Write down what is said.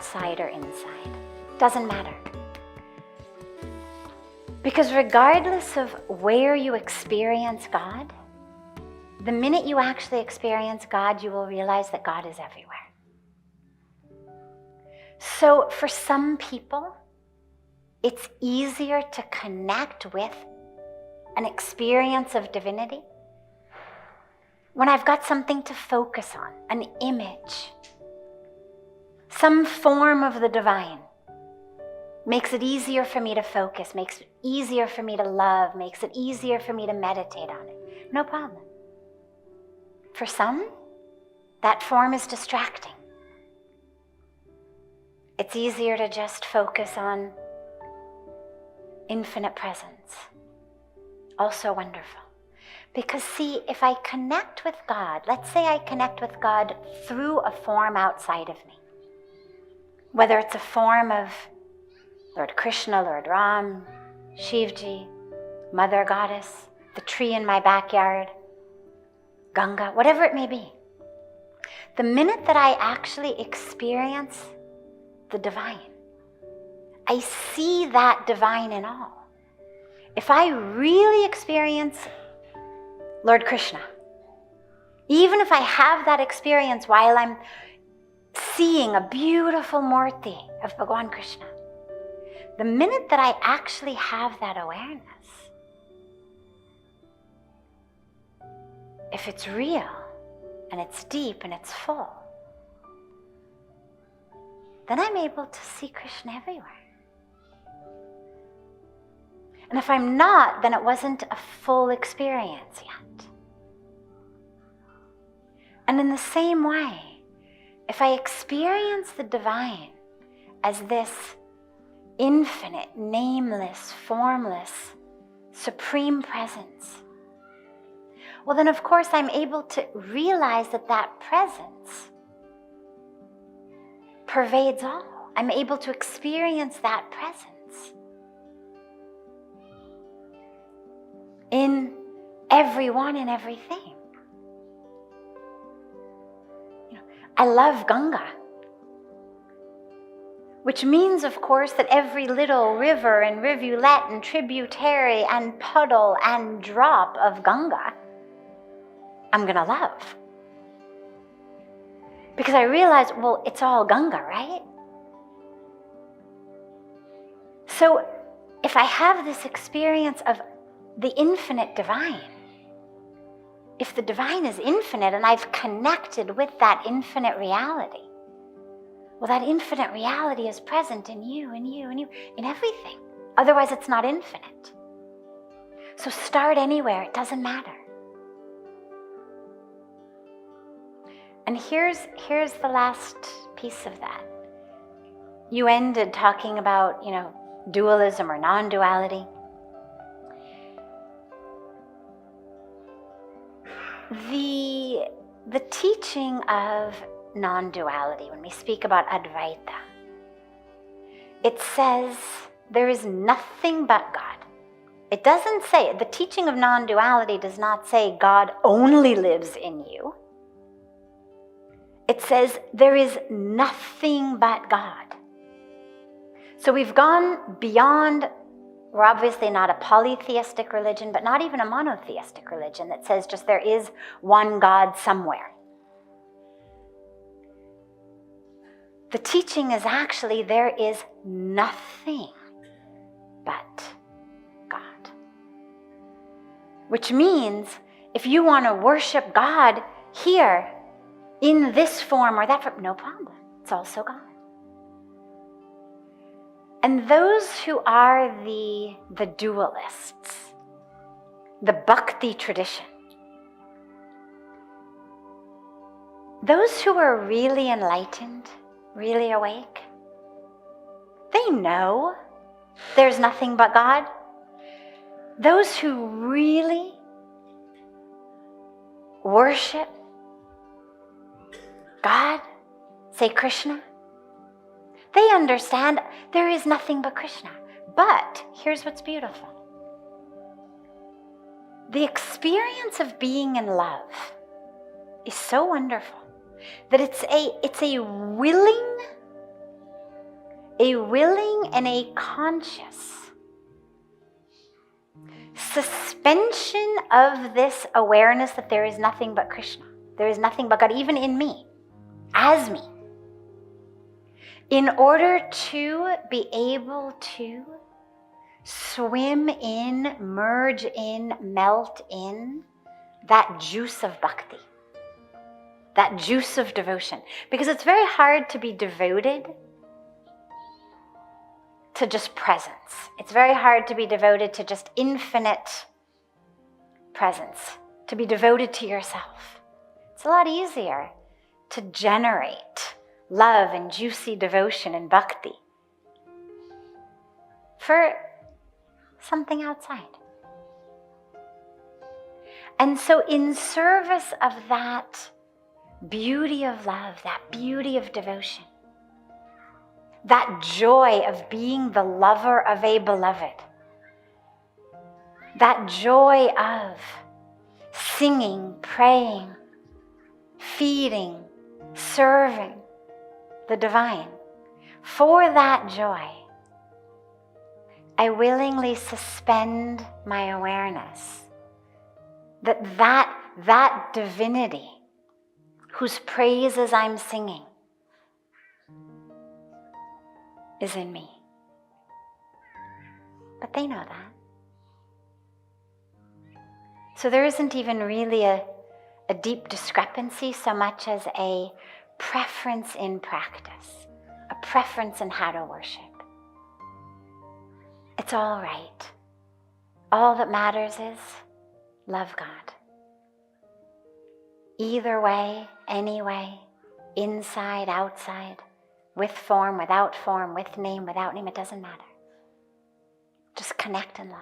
outside or inside. Doesn't matter. Because regardless of where you experience God, the minute you actually experience God, you will realize that God is everywhere. So for some people, it's easier to connect with an experience of divinity when I've got something to focus on, an image, some form of the divine. Makes it easier for me to focus, makes it easier for me to love, makes it easier for me to meditate on it. No problem. For some, that form is distracting. It's easier to just focus on infinite presence. Also wonderful. Because see, if I connect with God, let's say I connect with God through a form outside of me, whether it's a form of Lord Krishna, Lord Ram, Shivji, Mother Goddess, the tree in my backyard, Ganga, whatever it may be. The minute that I actually experience the divine, I see that divine in all. If I really experience Lord Krishna, even if I have that experience while I'm seeing a beautiful Murti of Bhagwan Krishna, the minute that I actually have that awareness, if it's real and it's deep and it's full, then I'm able to see Krishna everywhere. And if I'm not, then it wasn't a full experience yet. And in the same way, if I experience the divine as this infinite, nameless, formless, supreme presence, well then of course I'm able to realize that that presence pervades all. I'm able to experience that presence in everyone and everything. I love Ganga, which means, of course, that every little river and rivulet and tributary and puddle and drop of Ganga, I'm going to love. Because I realize, well, it's all Ganga, right? So if I have this experience of the infinite divine, if the divine is infinite and I've connected with that infinite reality, well, that infinite reality is present in you, in you, in you, in everything. Otherwise, it's not infinite. So start anywhere, it doesn't matter. And here's the last piece of that. You ended talking about, dualism or non-duality. The teaching of non-duality, when we speak about Advaita, it says there is nothing but God. It doesn't say, the teaching of non-duality does not say God only lives in you. It says there is nothing but God. So we've gone beyond, we're obviously not a polytheistic religion, but not even a monotheistic religion that says just there is one God somewhere. The teaching is actually there is nothing but God. Which means if you want to worship God here in this form or that form, no problem. It's also God. And those who are the dualists, the bhakti tradition, those who are really enlightened, really awake, they know there's nothing but God. Those who really worship God, say Krishna, they understand there is nothing but Krishna. But here's what's beautiful. The experience of being in love is so wonderful that it's a willing a willing and a conscious suspension of this awareness that there is nothing but Krishna. There is nothing but God, even in me, as me. In order to be able to swim in, merge in, melt in that juice of bhakti, that juice of devotion. Because it's very hard to be devoted to just presence. It's very hard to be devoted to just infinite presence, to be devoted to yourself. It's a lot easier to generate love and juicy devotion and bhakti for something outside. And so in service of that beauty of love, that beauty of devotion, that joy of being the lover of a beloved, that joy of singing, praying, feeding, serving the divine, for that joy, I willingly suspend my awareness that divinity whose praises I'm singing is in me. But they know that. So there isn't even really a deep discrepancy so much as a preference in practice, a preference in how to worship. It's all right. All that matters is love God. Either way, any way, inside, outside, with form, without form, with name, without name, it doesn't matter. Just connect and love.